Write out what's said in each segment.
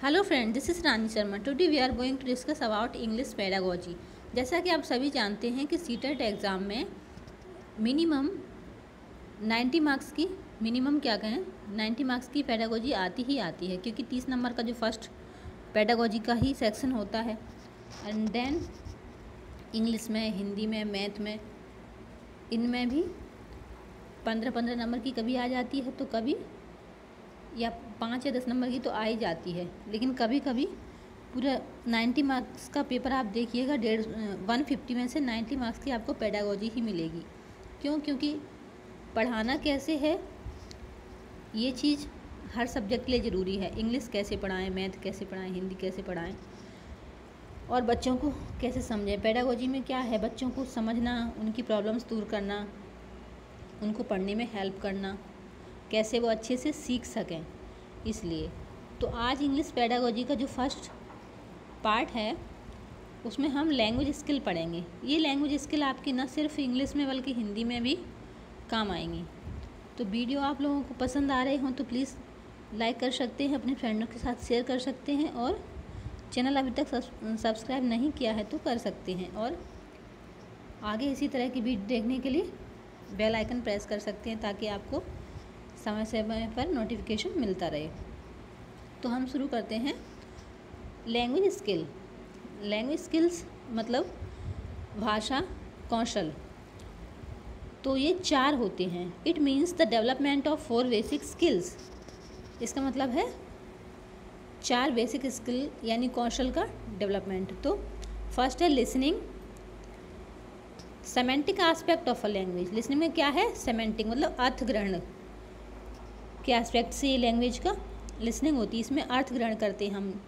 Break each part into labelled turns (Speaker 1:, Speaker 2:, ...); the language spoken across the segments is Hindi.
Speaker 1: Hello friend, this is Rani Sharma. Today we are going to discuss about English pedagogy. जैसा कि आप सभी जानते हैं कि सीटेट एग्ज़ाम में मिनिमम 90 मार्क्स की मिनिमम क्या कहें 90 मार्क्स की पेडागोजी आती ही आती है, क्योंकि 30 नंबर का जो फर्स्ट पेडागोजी का ही सेक्शन होता है। एंड देन इंग्लिश में, हिंदी में, मैथ में, इनमें भी 15-15 नंबर की कभी आ जाती है, तो कभी या 5 या 10 नंबर की तो आ ही जाती है। लेकिन कभी कभी पूरा 90 मार्क्स का पेपर आप देखिएगा, 150 में से 90 मार्क्स की आपको पेडागोजी ही मिलेगी। क्यों? क्योंकि पढ़ाना कैसे है ये चीज़ हर सब्जेक्ट के लिए ज़रूरी है। इंग्लिश कैसे पढ़ाएं, मैथ कैसे पढ़ाएं, हिंदी कैसे पढ़ाएं और बच्चों को कैसे समझें। पेडागोजी में क्या है, बच्चों को समझना, उनकी प्रॉब्लम्स दूर करना, उनको पढ़ने में हेल्प करना, कैसे वो अच्छे से सीख सकें। इसलिए तो आज इंग्लिश पेडागोजी का जो फर्स्ट पार्ट है उसमें हम लैंग्वेज स्किल पढ़ेंगे। ये लैंग्वेज स्किल आपकी न सिर्फ इंग्लिश में बल्कि हिंदी में भी काम आएंगी। तो वीडियो आप लोगों को पसंद आ रहे हों तो प्लीज़ लाइक कर सकते हैं, अपने फ्रेंडों के साथ शेयर कर सकते हैं, और चैनल अभी तक सब्सक्राइब नहीं किया है तो कर सकते हैं, और आगे इसी तरह की वीडियो देखने के लिए बेल आइकन प्रेस कर सकते हैं ताकि आपको समय समय पर नोटिफिकेशन मिलता रहे। तो हम शुरू करते हैं। लैंग्वेज स्किल, लैंग्वेज स्किल्स मतलब भाषा कौशल। तो ये 4 होते हैं। It means the development of 4 basic skills. इसका मतलब है 4 बेसिक स्किल यानी कौशल का डेवलपमेंट। तो फर्स्ट है listening, semantic aspect of a language. Listening में क्या है, सेमेंटिक मतलब अर्थ ग्रहण के एस्पेक्ट से ये लैंग्वेज का लिसनिंग होती है। इसमें अर्थ ग्रहण करते हैं हम।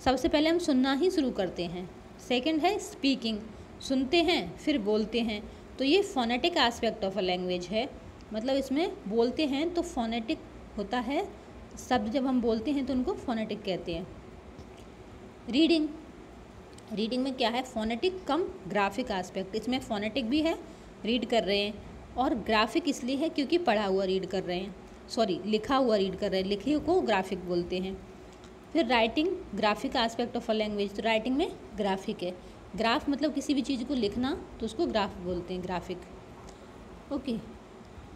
Speaker 1: सबसे पहले हम सुनना ही शुरू करते हैं। सेकंड है स्पीकिंग, सुनते हैं फिर बोलते हैं। तो ये phonetic aspect of a language है, मतलब इसमें बोलते हैं तो फोनेटिक होता है। शब्द जब हम बोलते हैं तो उनको फोनेटिक कहते हैं। रीडिंग, रीडिंग में क्या है, फोनेटिक कम ग्राफिक एस्पेक्ट। इसमें फोनेटिक भी है, रीड कर रहे हैं, और ग्राफिक इसलिए है क्योंकि पढ़ा हुआ रीड कर रहे हैं, लिखा हुआ रीड कर रहे हैं, लिखे को ग्राफिक बोलते हैं। फिर writing, graphic aspect of a language. तो राइटिंग में ग्राफिक है। ग्राफ मतलब किसी भी चीज़ को लिखना, तो उसको ग्राफ बोलते हैं, ग्राफिक। ओके,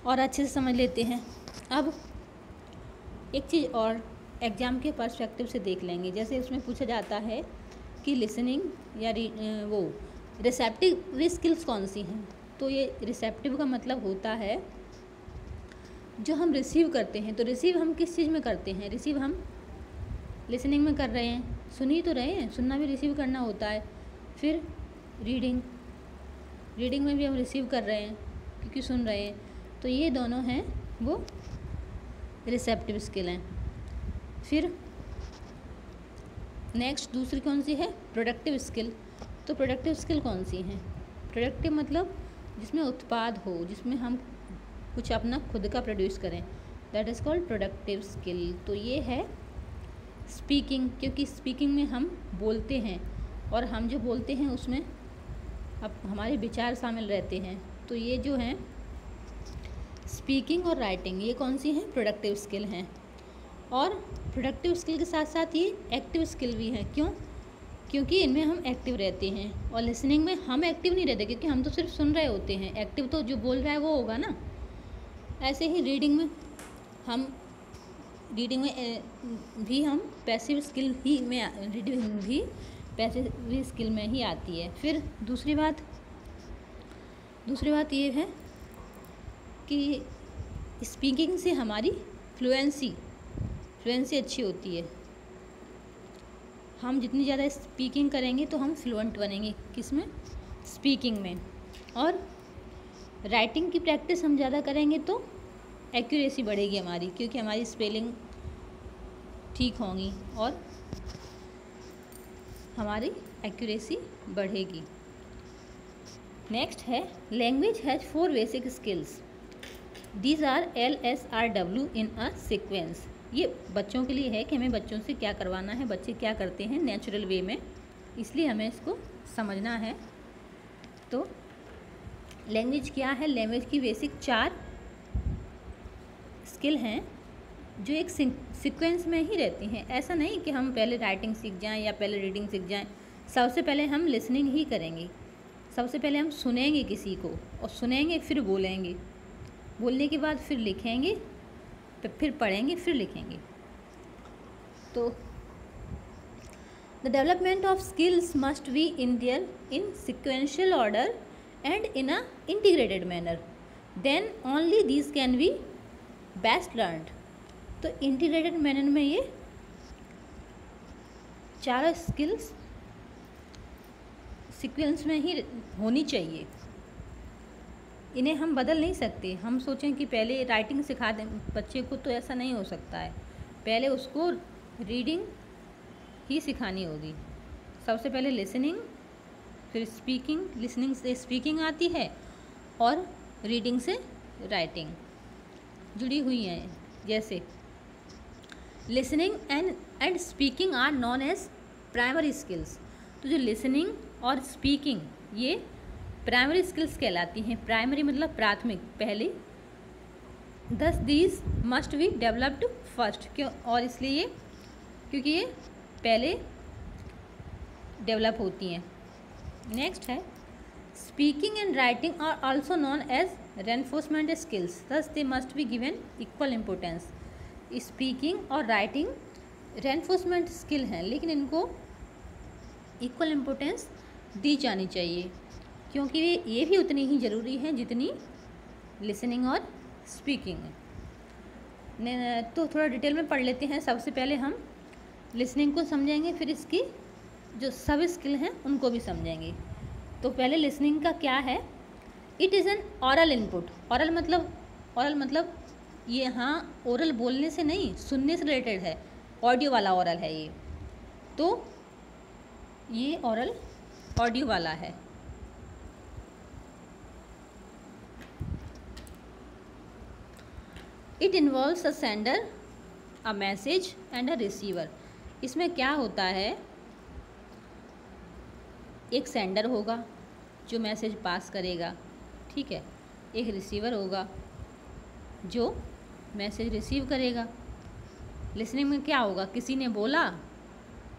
Speaker 1: और अच्छे से समझ लेते हैं। अब एक चीज़ और एग्ज़ाम के पर्सपेक्टिव से देख लेंगे। जैसे उसमें पूछा जाता है कि लिसनिंग या वो रिसेप्टिव स्किल्स कौन सी हैं। तो ये रिसेप्टिव का मतलब होता है जो हम रिसीव करते हैं। तो रिसीव हम किस चीज़ में करते हैं, रिसीव हम लिसनिंग में कर रहे हैं, सुन ही तो रहे हैं, सुनना भी रिसीव करना होता है। फिर रीडिंग, रीडिंग में भी हम रिसीव कर रहे हैं क्योंकि सुन रहे हैं। तो ये दोनों हैं वो रिसेप्टिव स्किल हैं। फिर नेक्स्ट दूसरी कौन सी है, प्रोडक्टिव स्किल। तो प्रोडक्टिव स्किल कौन सी हैं, प्रोडक्टिव मतलब जिसमें उत्पाद हो, जिसमें हम कुछ अपना खुद का प्रोड्यूस करें, that is called productive skill. तो ये है स्पीकिंग, क्योंकि स्पीकिंग में हम बोलते हैं और हम जो बोलते हैं उसमें अब हमारे विचार शामिल रहते हैं। तो ये जो हैं स्पीकिंग और राइटिंग, ये कौन सी हैं, प्रोडक्टिव स्किल हैं। और प्रोडक्टिव स्किल के साथ साथ ये एक्टिव स्किल भी हैं। क्यों? क्योंकि इनमें हम एक्टिव रहते हैं, और लिसनिंग में हम एक्टिव नहीं रहते क्योंकि हम तो सिर्फ सुन रहे होते हैं। एक्टिव तो जो बोल रहा है वो होगा ना। ऐसे ही रीडिंग में भी हम पैसिव स्किल ही में, रीडिंग भी पैसिव स्किल में ही आती है। फिर दूसरी बात ये है कि स्पीकिंग से हमारी फ्लुएंसी अच्छी होती है। हम जितनी ज़्यादा स्पीकिंग करेंगे तो हम फ्लुएंट बनेंगे, किसमें, स्पीकिंग में। और राइटिंग की प्रैक्टिस हम ज़्यादा करेंगे तो एक्यूरेसी बढ़ेगी हमारी, क्योंकि हमारी स्पेलिंग ठीक होंगी और हमारी एक्यूरेसी बढ़ेगी। नेक्स्ट है language has 4 basic skills, these are LSRW in a sequence. ये बच्चों के लिए है कि हमें बच्चों से क्या करवाना है, बच्चे क्या करते हैं नेचुरल वे में, इसलिए हमें इसको समझना है। तो लैंग्वेज क्या है, लैंग्वेज की बेसिक 4 स्किल हैं। जो एक सीक्वेंस में ही रहती हैं। ऐसा नहीं कि हम पहले राइटिंग सीख जाएं या पहले रीडिंग सीख जाएं। सबसे पहले हम लिसनिंग ही करेंगे। सबसे पहले हम सुनेंगे किसी को, और सुनेंगे फिर बोलेंगे, बोलने के बाद फिर लिखेंगे, फिर पढ़ेंगे, फिर लिखेंगे। तो the development of skills must be in sequential order and in a integrated manner, then only these can be best learned। तो इंटीग्रेटेड मैनर में ये चारों स्किल्स सीक्वेंस में ही होनी चाहिए। इन्हें हम बदल नहीं सकते। हम सोचें कि पहले राइटिंग सिखा दें बच्चे को, तो ऐसा नहीं हो सकता है। पहले उसको रीडिंग ही सिखानी होगी। सबसे पहले लिसनिंग, फिर स्पीकिंग। लिसनिंग से स्पीकिंग आती है और रीडिंग से राइटिंग जुड़ी हुई हैं। जैसे listening and speaking are known as primary skills. तो जो लिसनिंग और स्पीकिंग ये प्राइमरी स्किल्स कहलाती हैं। प्राइमरी मतलब प्राथमिक, पहली। दस these must be developed first. क्यों? और इसलिए क्योंकि ये पहले डेवलप होती हैं। नेक्स्ट है speaking and writing are also known as reinforcement skills, thus they must be given equal importance. Speaking और राइटिंग रेनफोर्समेंट स्किल हैं, लेकिन इनको इक्वल इम्पोर्टेंस दी जानी चाहिए, क्योंकि ये भी उतनी ही ज़रूरी हैं जितनी लिसनिंग और स्पीकिंग है। तो थोड़ा डिटेल में पढ़ लेते हैं। सबसे पहले हम लिसनिंग को समझेंगे, फिर इसकी जो सब स्किल हैं उनको भी समझेंगे। तो पहले लिसनिंग का क्या है? It is an aural input. Aural मतलब ये, हाँ, ओरल बोलने से नहीं, सुनने से रिलेटेड है। ऑडियो वाला ऑरल है ये। तो ये ऑरल ऑडियो वाला है। It involves a sender, a message and a receiver. इसमें क्या होता है? एक सेंडर होगा जो मैसेज पास करेगा, ठीक है। एक रिसीवर होगा जो मैसेज रिसीव करेगा। लिसनिंग में क्या होगा? किसी ने बोला,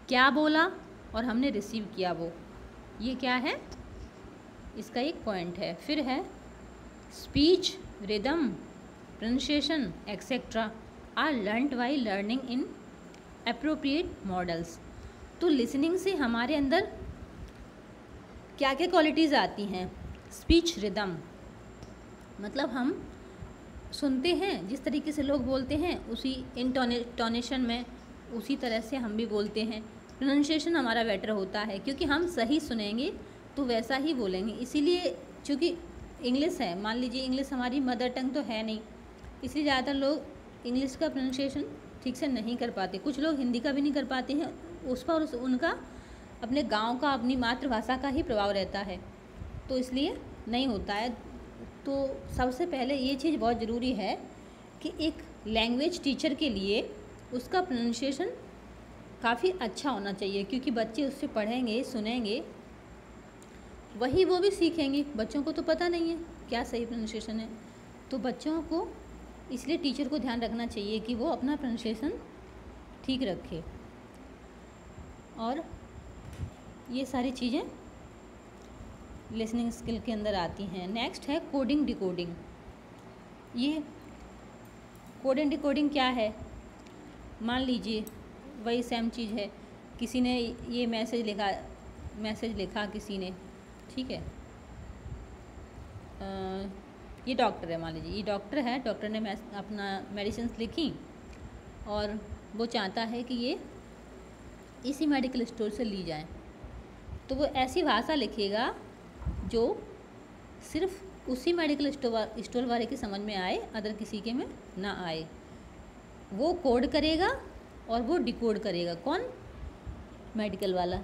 Speaker 1: क्या बोला, और हमने रिसीव किया वो। ये क्या है? इसका एक पॉइंट है। फिर है speech, rhythm, pronunciation etcetera are learned by learning in appropriate models. तो लिसनिंग से हमारे अंदर क्या क्या क्वालिटीज़ आती हैं? स्पीच, रिदम मतलब हम सुनते हैं, जिस तरीके से लोग बोलते हैं उसी इंटोनेशन में, उसी तरह से हम भी बोलते हैं। प्रोनाउंसिएशन हमारा बेटर होता है, क्योंकि हम सही सुनेंगे तो वैसा ही बोलेंगे। इसीलिए चूँकि इंग्लिश है, मान लीजिए इंग्लिश हमारी मदर टंग तो है नहीं, इसलिए ज़्यादातर लोग इंग्लिश का प्रोनाउंसिएशन ठीक से नहीं कर पाते। कुछ लोग हिंदी का भी नहीं कर पाते हैं। उस पर उनका अपने गांव का, अपनी मातृभाषा का ही प्रभाव रहता है, तो इसलिए नहीं होता है। तो सबसे पहले ये चीज़ बहुत ज़रूरी है कि एक लैंग्वेज टीचर के लिए उसका प्रोनाउंसिएशन काफ़ी अच्छा होना चाहिए, क्योंकि बच्चे उससे पढ़ेंगे, सुनेंगे, वही वो भी सीखेंगे। बच्चों को तो पता नहीं है क्या सही प्रोनाउंसिएशन है, तो बच्चों को इसलिए टीचर को ध्यान रखना चाहिए कि वो अपना प्रोनाउंसिएशन ठीक रखे। और ये सारी चीज़ें लिसनिंग स्किल के अंदर आती हैं। नेक्स्ट है कोडिंग डिकोडिंग। ये कोडिंग डिकोडिंग क्या है? मान लीजिए वही सेम चीज़ है, किसी ने ये मैसेज लिखा किसी ने, ठीक है। ये डॉक्टर है, मान लीजिए ये डॉक्टर है, डॉक्टर ने अपना मेडिसिन लिखी और वो चाहता है कि ये इसी मेडिकल स्टोर से ली जाए। तो वो ऐसी भाषा लिखेगा जो सिर्फ उसी मेडिकल स्टोर वाले की समझ में आए, अदर किसी के में ना आए। वो कोड करेगा और वो डिकोड करेगा। कौन? मेडिकल वाला।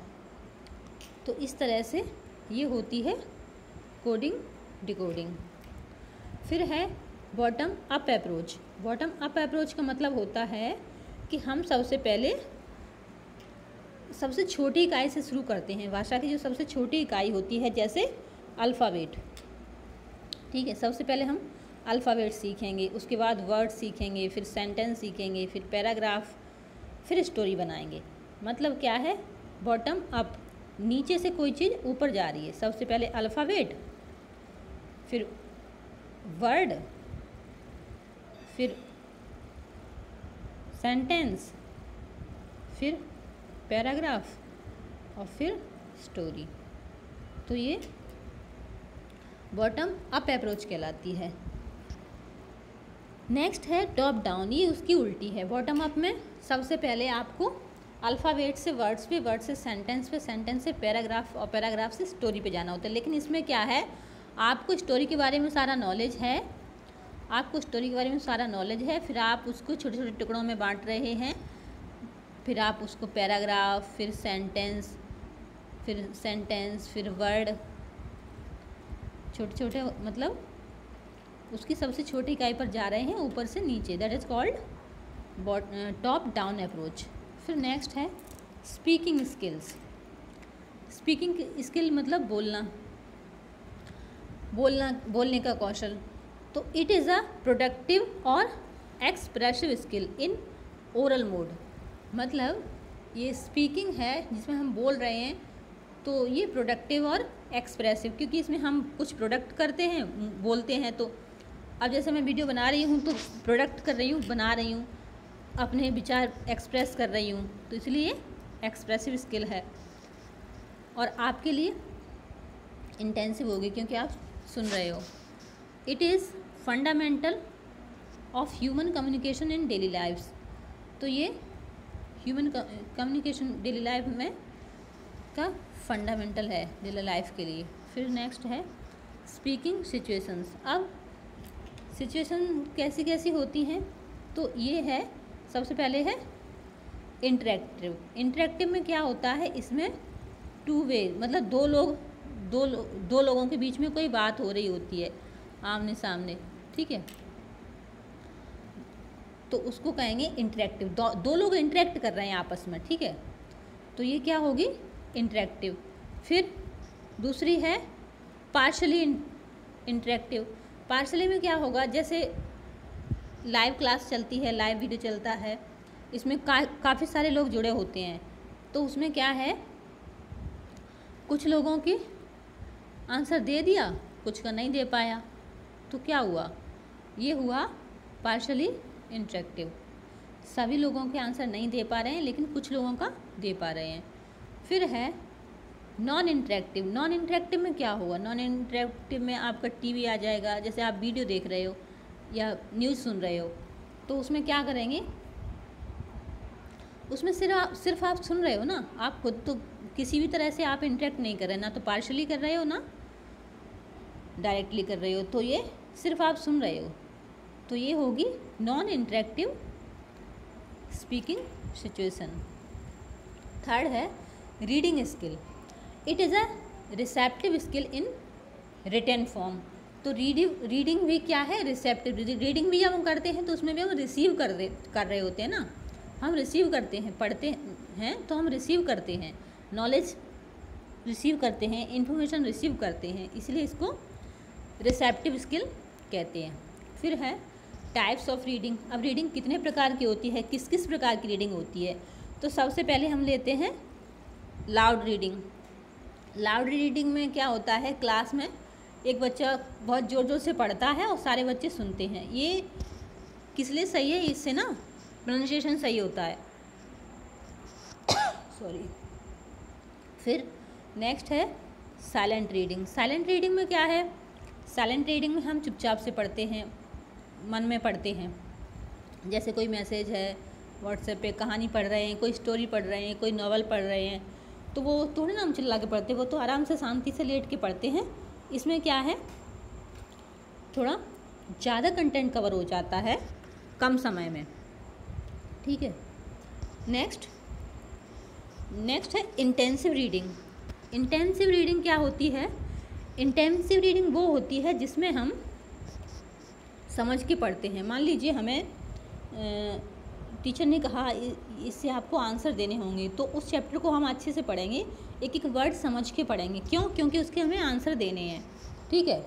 Speaker 1: तो इस तरह से ये होती है कोडिंग डिकोडिंग। फिर है bottom up approach. Bottom up approach का मतलब होता है कि हम सबसे पहले सबसे छोटी इकाई से शुरू करते हैं। भाषा की जो सबसे छोटी इकाई होती है, जैसे अल्फ़ाबेट, ठीक है। सबसे पहले हम अल्फ़ाबेट सीखेंगे, उसके बाद वर्ड सीखेंगे, फिर सेंटेंस सीखेंगे, फिर पैराग्राफ, फिर स्टोरी बनाएंगे। मतलब क्या है, बॉटम अप, नीचे से कोई चीज़ ऊपर जा रही है। सबसे पहले अल्फ़ाबेट, फिर वर्ड, फिर सेंटेंस, फिर पैराग्राफ और फिर स्टोरी। तो ये बॉटम अप अप्रोच कहलाती है। नेक्स्ट है टॉप डाउन, ये उसकी उल्टी है। बॉटम अप में सबसे पहले आपको अल्फ़ाबेट से वर्ड्स पे, वर्ड से सेंटेंस पे, सेंटेंस से पैराग्राफ और पैराग्राफ से स्टोरी पे जाना होता है। लेकिन इसमें क्या है, आपको स्टोरी के बारे में सारा नॉलेज है, आपको स्टोरी के बारे में सारा नॉलेज है, फिर आप उसको छोटे छोटे टुकड़ों में बांट रहे हैं, फिर आप उसको पैराग्राफ, फिर सेंटेंस, फिर वर्ड, छोटे छोटे, मतलब उसकी सबसे छोटी इकाई पर जा रहे हैं, ऊपर से नीचे। That is called top down approach. फिर नेक्स्ट है स्पीकिंग स्किल्स। स्पीकिंग स्किल मतलब बोलने का कौशल। तो इट इज़ अ प्रोडक्टिव और expressive skill in oral mode. मतलब ये स्पीकिंग है जिसमें हम बोल रहे हैं, तो ये प्रोडक्टिव और एक्सप्रेसिव, क्योंकि इसमें हम कुछ प्रोडक्ट करते हैं, बोलते हैं। तो अब जैसे मैं वीडियो बना रही हूँ तो प्रोडक्ट कर रही हूँ, बना रही हूँ, अपने विचार एक्सप्रेस कर रही हूँ, तो इसलिए एक्सप्रेसिव स्किल है। और आपके लिए इंटेंसिव होगी क्योंकि आप सुन रहे हो। It is fundamental of human communication in daily lifes. तो ये ह्यूमन कम्युनिकेशन डेली लाइफ में का फंडामेंटल है डेली लाइफ के लिए। फिर नेक्स्ट है स्पीकिंग सिचुएशंस। अब सिचुएशन कैसी कैसी होती हैं, तो ये है, सबसे पहले है इंटरेक्टिव। इंटरेक्टिव में क्या होता है, इसमें टू वे, मतलब दो लोगों के बीच में कोई बात हो रही होती है आमने सामने, ठीक है, तो उसको कहेंगे इंटरेक्टिव। दो लोग इंटरेक्ट कर रहे हैं आपस में, ठीक है, तो ये क्या होगी, इंटरेक्टिव। फिर दूसरी है पार्शली इंटरेक्टिव। पार्शली में क्या होगा, जैसे लाइव क्लास चलती है, लाइव वीडियो चलता है, इसमें काफ़ी सारे लोग जुड़े होते हैं, तो उसमें क्या है, कुछ लोगों की आंसर दे दिया, कुछ का नहीं दे पाया, तो क्या हुआ, ये हुआ पार्शली इंटरेक्टिव। सभी लोगों के आंसर नहीं दे पा रहे हैं, लेकिन कुछ लोगों का दे पा रहे हैं। फिर है नॉन इंटरेक्टिव। नॉन इंटरेक्टिव में क्या होगा, नॉन इंटरेक्टिव में आपका टीवी आ जाएगा, जैसे आप वीडियो देख रहे हो या न्यूज़ सुन रहे हो, तो उसमें क्या करेंगे, उसमें सिर्फ आप सुन रहे हो ना, आप खुद तो किसी भी तरह से आप इंटरेक्ट नहीं कर रहे, ना तो पार्शली कर रहे हो ना डायरेक्टली कर रहे हो, तो ये सिर्फ आप सुन रहे हो, तो ये होगी non interactive speaking situation. Third है reading skill. It is a receptive skill in written form. तो रीडिंग भी क्या है, रिसेप्टिव। रीडिंग भी जब हम करते हैं तो उसमें भी हम रिसीव कर रहे होते हैं ना, हम रिसीव करते हैं, पढ़ते हैं तो हम रिसीव करते हैं, नॉलेज रिसीव करते हैं, इन्फॉर्मेशन रिसीव करते हैं, इसलिए इसको रिसेप्टिव स्किल कहते हैं। फिर है टाइप्स ऑफ रीडिंग। अब रीडिंग कितने प्रकार की होती है, किस किस प्रकार की रीडिंग होती है, तो सबसे पहले हम लेते हैं लाउड रीडिंग। लाउड रीडिंग में क्या होता है, क्लास में एक बच्चा बहुत ज़ोर ज़ोर से पढ़ता है और सारे बच्चे सुनते हैं। ये किस लिए सही है, इससे ना प्रोनाउंसिएशन सही होता है। सॉरी। फिर नेक्स्ट है साइलेंट रीडिंग। साइलेंट रीडिंग में क्या है, साइलेंट रीडिंग में हम चुपचाप से पढ़ते हैं, मन में पढ़ते हैं। जैसे कोई मैसेज है व्हाट्सएप पे, कहानी पढ़ रहे हैं, कोई स्टोरी पढ़ रहे हैं, कोई नॉवल पढ़ रहे हैं, तो वो थोड़ी ना हम चिल्ला के पढ़ते, वो तो आराम से शांति से लेट के पढ़ते हैं। इसमें क्या है, थोड़ा ज़्यादा कंटेंट कवर हो जाता है कम समय में, ठीक है। नेक्स्ट है इंटेंसिव रीडिंग। इंटेंसिव रीडिंग क्या होती है, इंटेंसिव रीडिंग वो होती है जिसमें हम समझ के पढ़ते हैं। मान लीजिए हमें टीचर ने कहा इससे आपको आंसर देने होंगे, तो उस चैप्टर को हम अच्छे से पढ़ेंगे, एक एक वर्ड समझ के पढ़ेंगे। क्यों, क्योंकि उसके हमें आंसर देने हैं, ठीक है।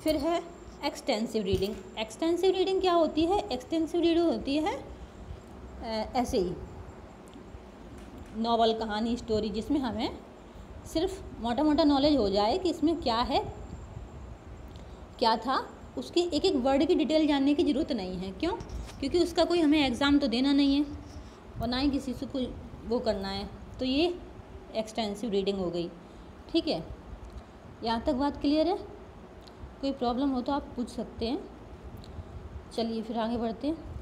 Speaker 1: फिर है एक्सटेंसिव रीडिंग। एक्सटेंसिव रीडिंग क्या होती है? एक्सटेंसिव रीडिंग होती है ऐसे ही नॉवल, कहानी, स्टोरी, जिसमें हमें सिर्फ मोटा मोटा नॉलेज हो जाए कि इसमें क्या है, क्या था, उसके एक एक वर्ड की डिटेल जानने की ज़रूरत नहीं है। क्यों? क्योंकि उसका कोई हमें एग्ज़ाम तो देना नहीं है और ना ही किसी से कोई वो करना है। तो ये एक्सटेंसिव रीडिंग हो गई। ठीक है, यहाँ तक बात क्लियर है? कोई प्रॉब्लम हो तो आप पूछ सकते हैं। चलिए फिर आगे बढ़ते हैं।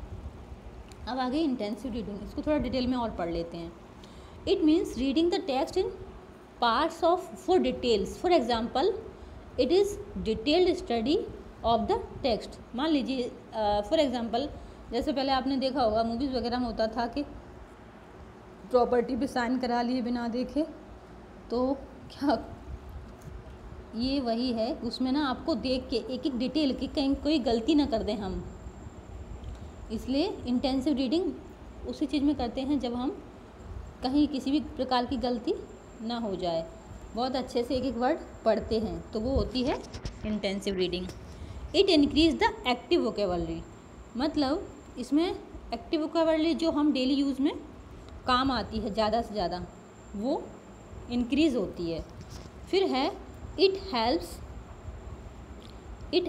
Speaker 1: अब आगे इंटेंसिव रीडिंग, इसको थोड़ा डिटेल में और पढ़ लेते हैं। It means reading the text in parts of for details. For example, it is detailed study of the text. मान लीजिए फॉर एग्जाम्पल, जैसे पहले आपने देखा होगा मूवीज़ वगैरह में होता था कि प्रॉपर्टी पे साइन करा लिए बिना देखे, तो क्या ये वही है, उसमें ना आपको देख के एक एक डिटेल की कहीं कोई गलती ना कर दें हम। इसलिए इंटेंसिव रीडिंग उसी चीज़ में करते हैं जब हम कहीं किसी भी प्रकार की गलती ना हो जाए, बहुत अच्छे से एक एक वर्ड पढ़ते हैं, तो वो होती है intensive reading. It increase the active vocabulary, मतलब इसमें एक्टिव वोकेबलरी जो हम डेली यूज़ में काम आती है ज़्यादा से ज़्यादा, वो इंक्रीज़ होती है। फिर है it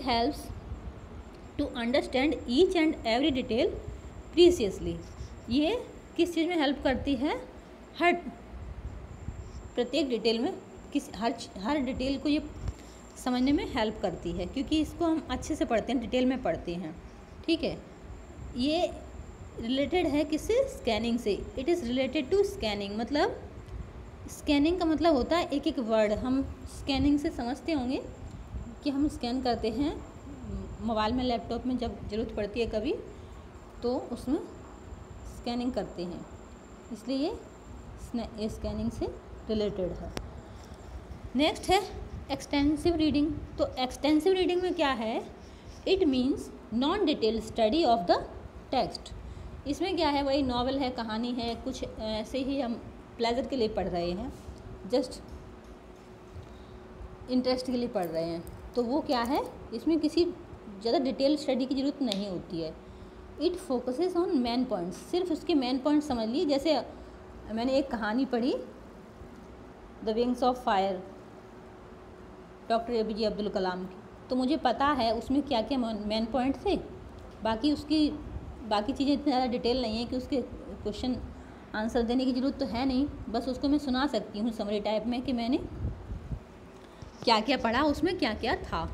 Speaker 1: helps to understand each and every detail precisely. ये किस चीज़ में हेल्प करती है? हर प्रत्येक डिटेल में हर डिटेल को ये समझने में हेल्प करती है, क्योंकि इसको हम अच्छे से पढ़ते हैं, डिटेल में पढ़ते हैं। ठीक है, ये रिलेटेड है किससे? स्कैनिंग से। It is related to scanning, मतलब स्कैनिंग का मतलब होता है एक एक वर्ड। हम स्कैनिंग से समझते होंगे कि हम स्कैन करते हैं मोबाइल में, लैपटॉप में, जब ज़रूरत पड़ती है कभी, तो उसमें स्कैनिंग करते हैं, इसलिए ये स्कैनिंग से रिलेटेड है। नेक्स्ट है एक्सटेंसिव रीडिंग। तो एक्सटेंसिव रीडिंग में क्या है? It means non detail study of the text. इसमें क्या है? वही नॉवल है, कहानी है, कुछ ऐसे ही हम प्लेजर के लिए पढ़ रहे हैं, जस्ट इंटरेस्ट के लिए पढ़ रहे हैं, तो वो क्या है? इसमें किसी ज़्यादा डिटेल स्टडी की ज़रूरत नहीं होती है। It focuses on main points, सिर्फ उसके मेन पॉइंट समझ लिए। जैसे मैंने एक कहानी पढ़ी, the wings of fire, doctor APJ Abdul Kalam की, तो मुझे पता है उसमें क्या क्या मेन पॉइंट थे। बाकी चीज़ें इतनी ज़्यादा डिटेल नहीं है कि उसके क्वेश्चन आंसर देने की ज़रूरत तो है नहीं, बस उसको मैं सुना सकती हूँ समरी टाइप में कि मैंने क्या क्या पढ़ा, उसमें क्या क्या था।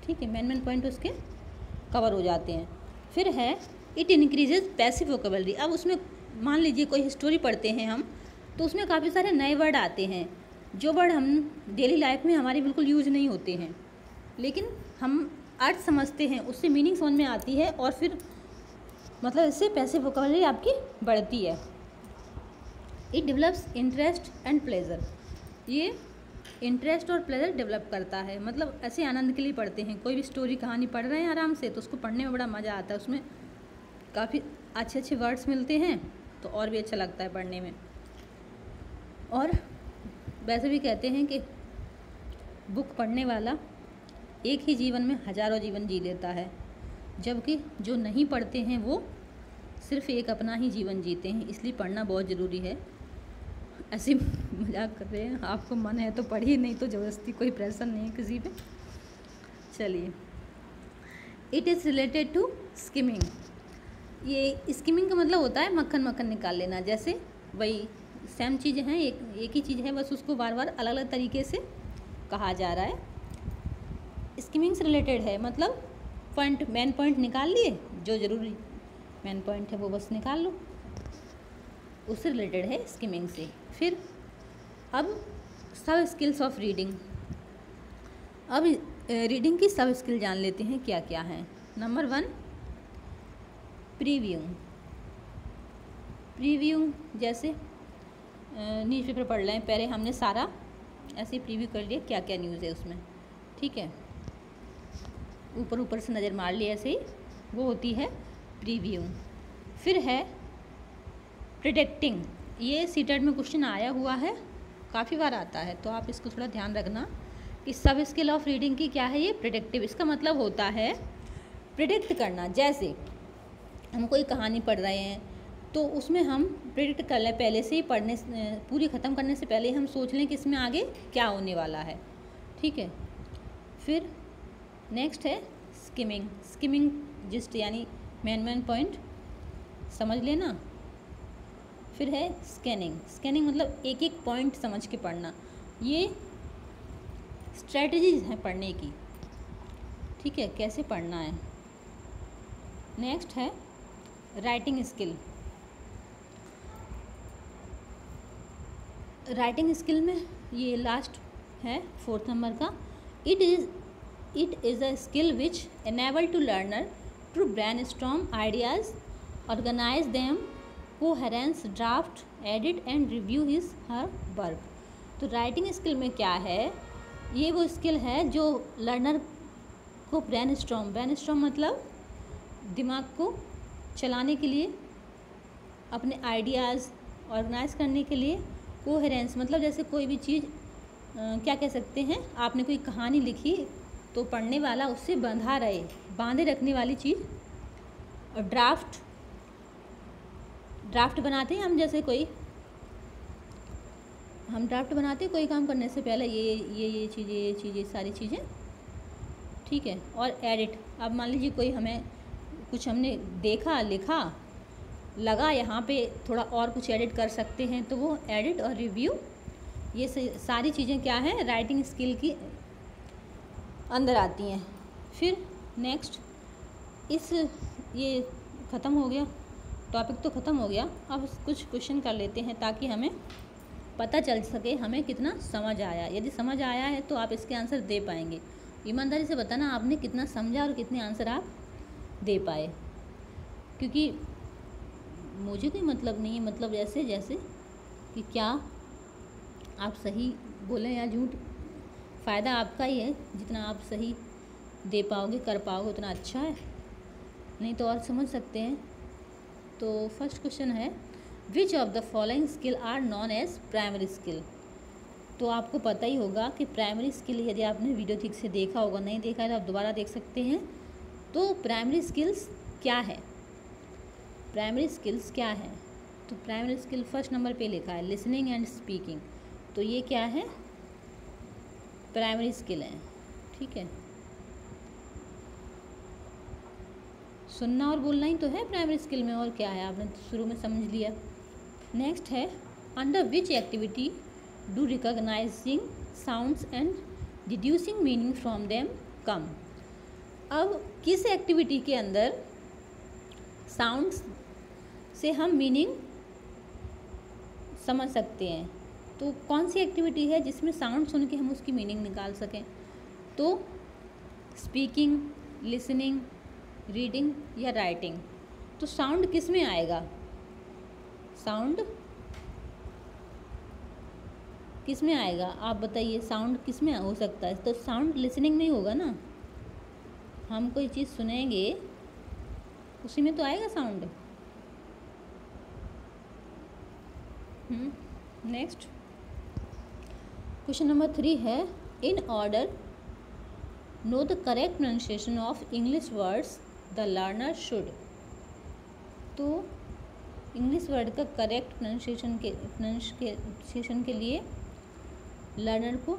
Speaker 1: ठीक है, मेन पॉइंट उसके कवर हो जाते हैं। फिर है इट इंक्रीजेज पैसिव वोकेबलरी। अब उसमें मान लीजिए कोई स्टोरी पढ़ते हैं हम, तो उसमें काफ़ी सारे नए वर्ड आते हैं, जो वर्ड हम डेली लाइफ में हमारी बिल्कुल यूज़ नहीं होते हैं, लेकिन हम अर्थ समझते हैं, उससे मीनिंग समझ में आती है, और फिर मतलब इससे पैसिव वोकेबलरी आपकी बढ़ती है। It develops interest and pleasure. ये इंटरेस्ट और प्लेजर डेवलप करता है, मतलब ऐसे आनंद के लिए पढ़ते हैं। कोई भी स्टोरी, कहानी पढ़ रहे हैं आराम से, तो उसको पढ़ने में बड़ा मज़ा आता है, उसमें काफ़ी अच्छे अच्छे वर्ड्स मिलते हैं, तो और भी अच्छा लगता है पढ़ने में। और वैसे भी कहते हैं कि बुक पढ़ने वाला एक ही जीवन में हज़ारों जीवन जी लेता है, जबकि जो नहीं पढ़ते हैं वो सिर्फ एक अपना ही जीवन जीते हैं। इसलिए पढ़ना बहुत ज़रूरी है। ऐसे मजाक कर रहे हैं, आपको मन है तो पढ़िए, नहीं तो ज़बरदस्ती, कोई प्रेशर नहीं है किसी पे। चलिए, it is related to skimming. ये स्किमिंग का मतलब होता है मक्खन मक्खन निकाल लेना। जैसे वही सेम चीज़ें हैं, एक ही चीज़ है, बस उसको बार बार अलग अलग तरीके से कहा जा रहा है। स्किमिंग से रिलेटेड है, मतलब मेन पॉइंट निकाल लिए, जो ज़रूरी मेन पॉइंट है वो बस निकाल लो, उससे रिलेटेड है स्किमिंग से। फिर अब सब स्किल्स ऑफ रीडिंग। अब रीडिंग की सब स्किल जान लेते हैं क्या क्या हैं। Number 1, preview. जैसे न्यूज़पेपर पढ़ लें, पहले हमने सारा ऐसे प्रीव्यू कर लिया क्या क्या न्यूज़ है उसमें। ठीक है, ऊपर से नज़र मार ली ऐसे ही, वो होती है प्रीव्यू। फिर है प्रिडिक्टिंग। ये सीटेट में क्वेश्चन आया हुआ है, काफ़ी बार आता है, तो आप इसको थोड़ा ध्यान रखना। कि सब स्किल ऑफ रीडिंग की क्या है ये प्रेडिक्टिव। इसका मतलब होता है प्रिडिक्ट करना। जैसे हम कोई कहानी पढ़ रहे हैं तो उसमें हम प्रिडिक्ट कर लें पहले से ही, पढ़ने पूरी ख़त्म करने से पहले ही हम सोच लें कि इसमें आगे क्या होने वाला है। ठीक है। फिर नेक्स्ट है स्किमिंग। स्किमिंग जिस्ट यानी मेन पॉइंट समझ लेना। फिर है स्कैनिंग। स्कैनिंग मतलब एक एक पॉइंट समझ के पढ़ना। ये स्ट्रेटजीज हैं पढ़ने की। ठीक है, कैसे पढ़ना है। नेक्स्ट है राइटिंग स्किल। राइटिंग स्किल में ये लास्ट है 4th नंबर का। It is a skill which enable to learner to brainstorm ideas, organise them, coherence, draft, edit and review his her work. तो राइटिंग स्किल में क्या है, ये वो स्किल है जो लर्नर को ब्रेनस्टॉर्म मतलब दिमाग को चलाने के लिए, अपने आइडियाज़ ऑर्गेनाइज करने के लिए, कोहेरेंस मतलब जैसे कोई भी चीज़ क्या कह सकते हैं, आपने कोई कहानी लिखी तो पढ़ने वाला उससे बांधे रखने वाली चीज़। और ड्राफ्ट बनाते हैं हम, जैसे हम ड्राफ्ट बनाते हैं कोई काम करने से पहले, ये चीज़ें सारी चीज़ें। ठीक है। और एडिट, अब मान लीजिए कोई हमने देखा, लिखा, लगा यहाँ पे थोड़ा और कुछ एडिट कर सकते हैं, तो वो एडिट और रिव्यू, ये सारी चीज़ें क्या हैं, राइटिंग स्किल की अंदर आती हैं। फिर नेक्स्ट ये ख़त्म हो गया, टॉपिक तो ख़त्म हो गया। अब कुछ क्वेश्चन कर लेते हैं ताकि हमें पता चल सके हमें कितना समझ आया। यदि समझ आया है तो आप इसके आंसर दे पाएंगे। ईमानदारी से बताना आपने कितना समझा और कितने आंसर आप दे पाए, क्योंकि मुझे कोई मतलब नहीं है, मतलब जैसे कि क्या आप सही बोलें या झूठ, फ़ायदा आपका ही है। जितना आप सही दे पाओगे, कर पाओगे, उतना अच्छा है, नहीं तो और समझ सकते हैं। तो फर्स्ट क्वेश्चन है which of the following skill are known as primary skill. तो आपको पता ही होगा कि प्राइमरी स्किल, यदि आपने वीडियो ठीक से देखा होगा, नहीं देखा है तो आप दोबारा देख सकते हैं। तो प्राइमरी स्किल्स क्या है, प्राइमरी स्किल्स क्या है। तो प्राइमरी स्किल फर्स्ट नंबर पे लिखा है लिसनिंग एंड स्पीकिंग। तो ये क्या है, प्राइमरी स्किल है। ठीक है, सुनना और बोलना ही तो है प्राइमरी स्किल में, और क्या है, आपने शुरू में समझ लिया। नेक्स्ट है under which activity do recognising sounds and deducing meaning from them come. अब किस एक्टिविटी के अंदर साउंड्स से हम मीनिंग समझ सकते हैं, तो कौन सी एक्टिविटी है जिसमें साउंड सुन के हम उसकी मीनिंग निकाल सकें। तो स्पीकिंग, लिसनिंग, रीडिंग या राइटिंग। तो साउंड किस में आएगा, साउंड किस में आएगा, आप बताइए, साउंड किस में हो सकता है। तो साउंड लिसनिंग में होगा ना, हम कोई चीज़ सुनेंगे उसी में तो आएगा साउंड। नेक्स्ट क्वेश्चन नंबर 3 है in order know the correct pronunciation of English words the learner should. तो इंग्लिश वर्ड का करेक्ट प्रोनाउंसिएशन के लिए लर्नर को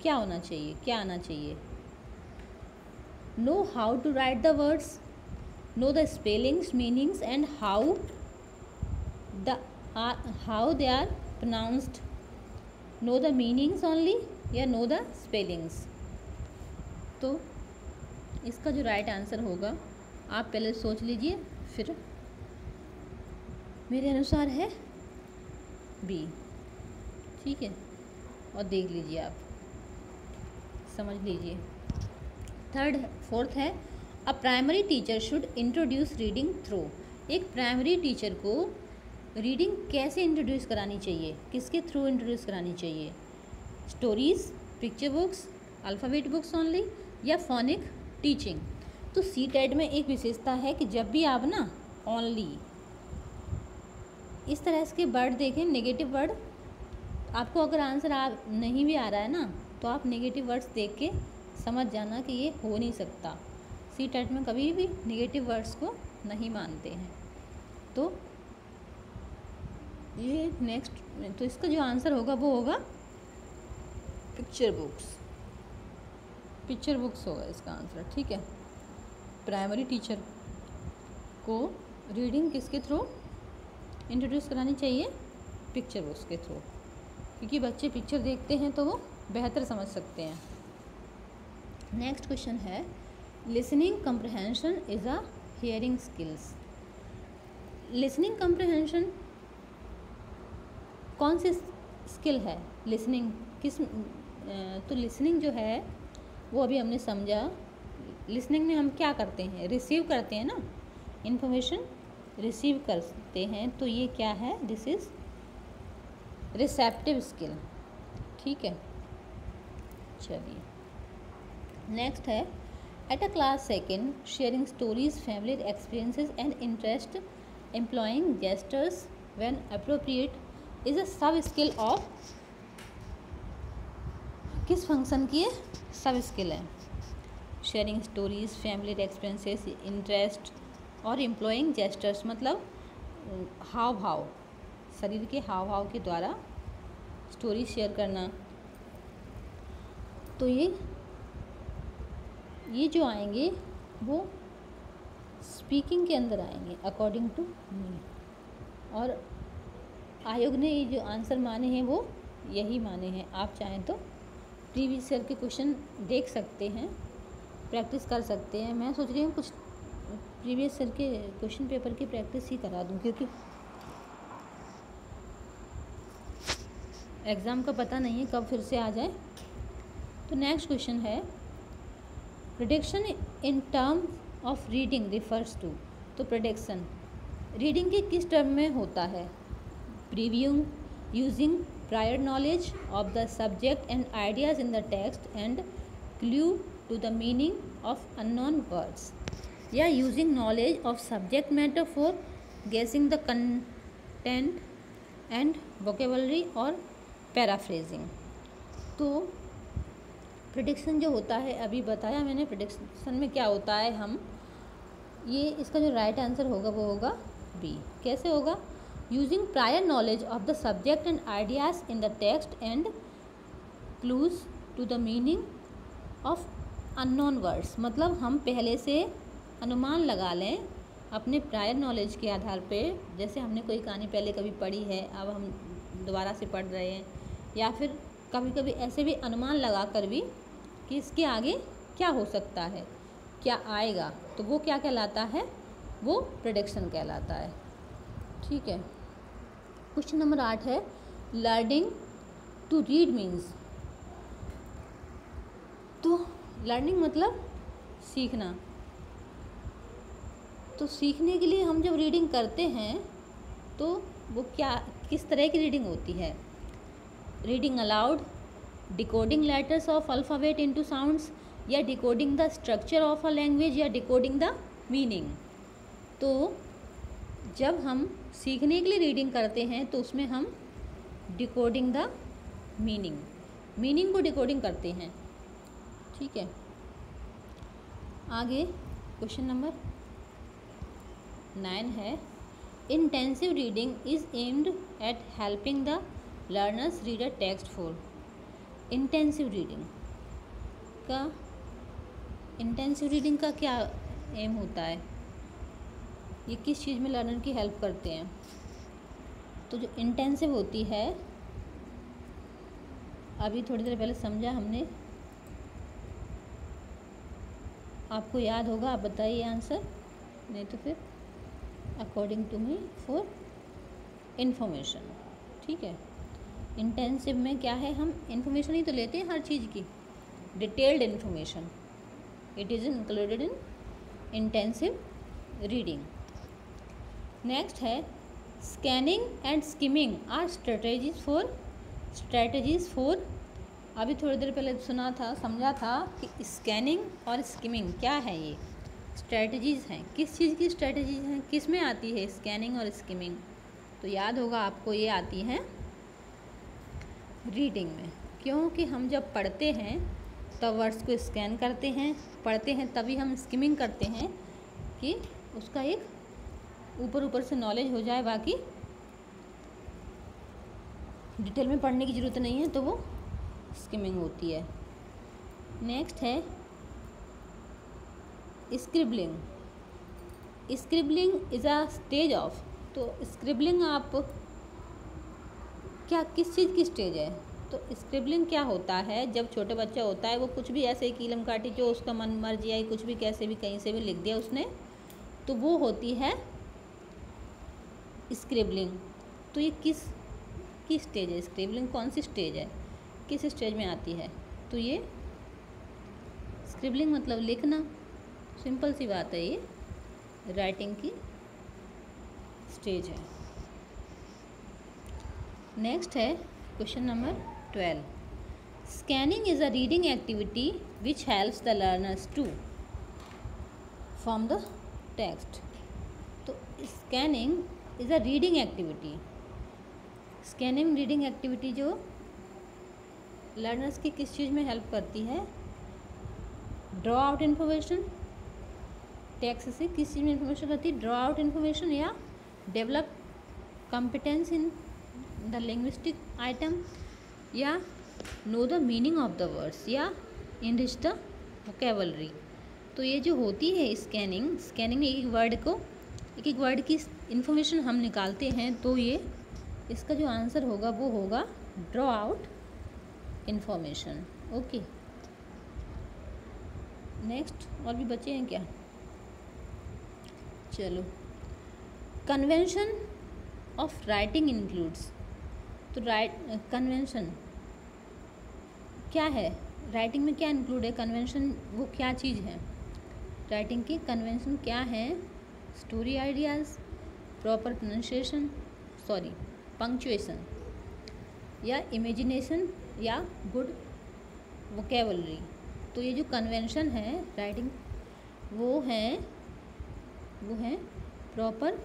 Speaker 1: क्या होना चाहिए, क्या आना चाहिए। Know how to write the words, know the spellings, meanings and how they are pronounced, know the meanings only या नो द स्पेलिंग्स। तो इसका जो राइट आंसर होगा आप पहले सोच लीजिए, फिर मेरे अनुसार है बी। ठीक है, और देख लीजिए, आप समझ लीजिए। फोर्थ है a primary teacher should introduce reading through. एक प्राइमरी टीचर को रीडिंग कैसे इंट्रोड्यूस करानी चाहिए, किसके थ्रू इंट्रोड्यूस करानी चाहिए। Stories, picture books, alphabet books only या फोनिक टीचिंग। तो सीटेट में एक विशेषता है कि जब भी आप ना ओनली इस तरह के वर्ड देखें, नेगेटिव वर्ड, आपको अगर आंसर नहीं भी आ रहा है ना, तो आप नेगेटिव वर्ड्स देख के समझ जाना कि ये हो नहीं सकता। सीटेट में कभी भी नेगेटिव वर्ड्स को नहीं मानते हैं। तो ये नेक्स्ट, तो इसका जो आंसर होगा वो होगा पिक्चर बुक्स। पिक्चर बुक्स होगा इसका आंसर, ठीक है। प्राइमरी टीचर को रीडिंग किसके थ्रू इंट्रोड्यूस करानी चाहिए? पिक्चर बुक्स के थ्रू, क्योंकि बच्चे पिक्चर देखते हैं तो वो बेहतर समझ सकते हैं। नेक्स्ट क्वेश्चन है, listening comprehension is a hearing skills. Listening comprehension कौन सी स्किल है? लिसनिंग किस, तो लिसनिंग जो है वो अभी हमने समझा। लिसनिंग में हम क्या करते हैं? रिसीव करते हैं ना, इन्फॉर्मेशन रिसीव करते हैं। तो ये क्या है? दिस इज़ रिसेप्टिव स्किल, ठीक है। चलिए नेक्स्ट है, at a class second sharing stories, family experiences and interest, employing gestures when appropriate is a सब स्किल ऑफ, किस फंक्शन की है? सब स्किल है। Sharing stories, family experiences, interest और एम्प्लॉइंग जेस्टर्स मतलब हाव भाव, शरीर के हाव भाव के द्वारा स्टोरी शेयर करना। तो ये जो आएंगे वो स्पीकिंग के अंदर आएंगे अकॉर्डिंग टू मी। और आयोग ने ये जो आंसर माने हैं वो यही माने हैं। आप चाहें तो प्रीवियस ईयर के क्वेश्चन देख सकते हैं, प्रैक्टिस कर सकते हैं। मैं सोच रही हूँ कुछ प्रीवियस ईयर के क्वेश्चन पेपर की प्रैक्टिस ही करा दूँ, क्योंकि एग्ज़ाम का पता नहीं है कब फिर से आ जाए। तो नेक्स्ट क्वेश्चन है, prediction in term of reading refers to. तो प्रेडिक्शन रीडिंग के किस टर्म में होता है? Previewing, using prior knowledge of the subject and ideas in the text and clue to the meaning of unknown words, या using knowledge of subject matter for guessing the content and vocabulary और paraphrasing। तो प्रेडिक्शन जो होता है, अभी बताया मैंने प्रेडिक्शन में क्या होता है। हम ये इसका जो राइट आंसर होगा वो होगा बी। कैसे होगा? using prior knowledge of the subject and ideas in the text and clues to the meaning of unknown words, मतलब हम पहले से अनुमान लगा लें अपने प्रायर नॉलेज के आधार पे। जैसे हमने कोई कहानी पहले कभी पढ़ी है, अब हम दोबारा से पढ़ रहे हैं, या फिर कभी कभी ऐसे भी अनुमान लगा कर भी कि इसके आगे क्या हो सकता है, क्या आएगा, तो वो क्या कहलाता है? वो प्रेडिक्शन कहलाता है, ठीक है। क्वेश्चन नंबर 8 है, लर्निंग टू रीड मीन्स। तो लर्निंग मतलब सीखना। तो सीखने के लिए हम जब रीडिंग करते हैं तो वो क्या, किस तरह की रीडिंग होती है? Reading aloud, decoding letters of alphabet into sounds, या decoding the structure of a language, या डिकोडिंग द मीनिंग। तो जब हम सीखने के लिए रीडिंग करते हैं तो उसमें हम डिकोडिंग द मीनिंग को डिकोडिंग करते हैं, ठीक है। आगे क्वेश्चन नंबर 9 है, intensive reading is aimed at helping the learners read a text for. Intensive reading का क्या एम होता है? ये किस चीज़ में लर्नर की हेल्प करते हैं? तो जो इंटेंसिव होती है, अभी थोड़ी देर पहले समझा हमने, आपको याद होगा, आप बताइए आंसर, नहीं तो फिर according to me for information, ठीक है। इंटेंसिव में क्या है? हम इन्फॉर्मेशन ही तो लेते हैं हर चीज़ की, detailed information. It is included in intensive reading. Next है, scanning and skimming are strategies for. अभी थोड़ी देर पहले सुना था, समझा था कि स्कैनिंग और स्किमिंग क्या है? ये स्ट्रेटजीज़ हैं। किस चीज़ की स्ट्रेटजीज़ हैं? किस में आती है स्कैनिंग और स्किमिंग? तो याद होगा आपको, ये आती हैं रीडिंग में। क्योंकि हम जब पढ़ते हैं तब वर्ड्स को स्कैन करते हैं, पढ़ते हैं तभी हम स्किमिंग करते हैं कि उसका एक ऊपर ऊपर से नॉलेज हो जाए, बाकी डिटेल में पढ़ने की ज़रूरत नहीं है, तो वो स्किमिंग होती है। नेक्स्ट है scribbling. Scribbling is a stage of, तो स्क्रिबलिंग आप क्या किस चीज़ की स्टेज है? तो स्क्रिबलिंग क्या होता है, जब छोटे बच्चा होता है वो कुछ भी ऐसे ही कीलम काटी जो उसका मन मर्जी आई, कुछ भी कैसे भी कहीं से भी लिख दिया उसने, तो वो होती है स्क्रिबलिंग। तो ये किस स्टेज है? स्क्रिबलिंग कौन सी स्टेज है, किस स्टेज में आती है? तो ये स्क्रिबलिंग मतलब लिखना, सिंपल सी बात है, ये राइटिंग की स्टेज है। नेक्स्ट है question number 12। Scanning is a reading activity which helps the learners to from the text. तो scanning is a reading activity, scanning reading activity जो लर्नर्स की किस चीज़ में हेल्प करती है? ड्रॉ आउट इन्फॉर्मेशन, टेक्स्ट से किस चीज़ में इन्फॉर्मेशन करती है? ड्रॉ आउट इन्फॉर्मेशन, या develop competence in the linguistic item, या know the meaning of the words, या इनरिच द वोकेबलरी। तो ये जो होती है स्कैनिंग, स्कैनिंग एक एक वर्ड की इन्फॉर्मेशन हम निकालते हैं, तो ये इसका जो आंसर होगा वो होगा draw out information. Okay, next और भी बचे हैं क्या? चलो, कन्वेंशन ऑफ राइटिंग इंक्लूड्स। तो कन्वेंशन क्या है? राइटिंग में क्या इंक्लूड है? कन्वेंशन वो क्या चीज़ है? राइटिंग की कन्वेंशन क्या है? Story ideas, proper pronunciation, punctuation, या इमेजिनेशन, या गुड वोकेबलरी। तो ये जो कन्वेंशन है राइटिंग, वो है प्रॉपर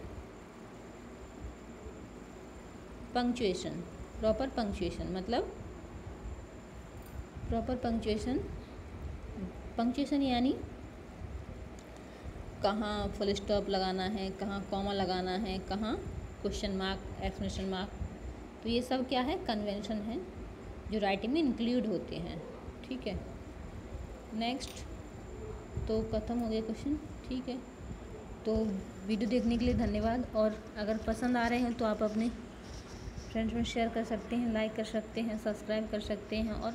Speaker 1: पंक्चुएशन। प्रॉपर पंक्चुएशन मतलब प्रॉपर पंक्चुएशन यानी कहाँ फुल स्टॉप लगाना है, कहाँ कॉमा लगाना है, कहाँ क्वेश्चन मार्क, एक्सक्लेमेशन मार्क। तो ये सब क्या है? कन्वेंशन है जो राइटिंग में इंक्लूड होते हैं। ठीक है, नेक्स्ट तो खत्म हो गया क्वेश्चन। ठीक है, तो वीडियो देखने के लिए धन्यवाद, और अगर पसंद आ रहे हैं तो आप अपने फ्रेंड्स में शेयर कर सकते हैं, लाइक कर सकते हैं, सब्सक्राइब कर सकते हैं, और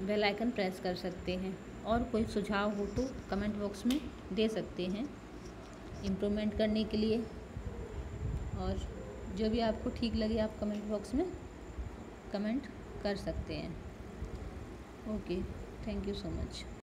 Speaker 1: बेल आइकन प्रेस कर सकते हैं। और कोई सुझाव हो तो कमेंट बॉक्स में दे सकते हैं इम्प्रूवमेंट करने के लिए, और जो भी आपको ठीक लगे आप कमेंट बॉक्स में कमेंट कर सकते हैं। Okay, thank you so much.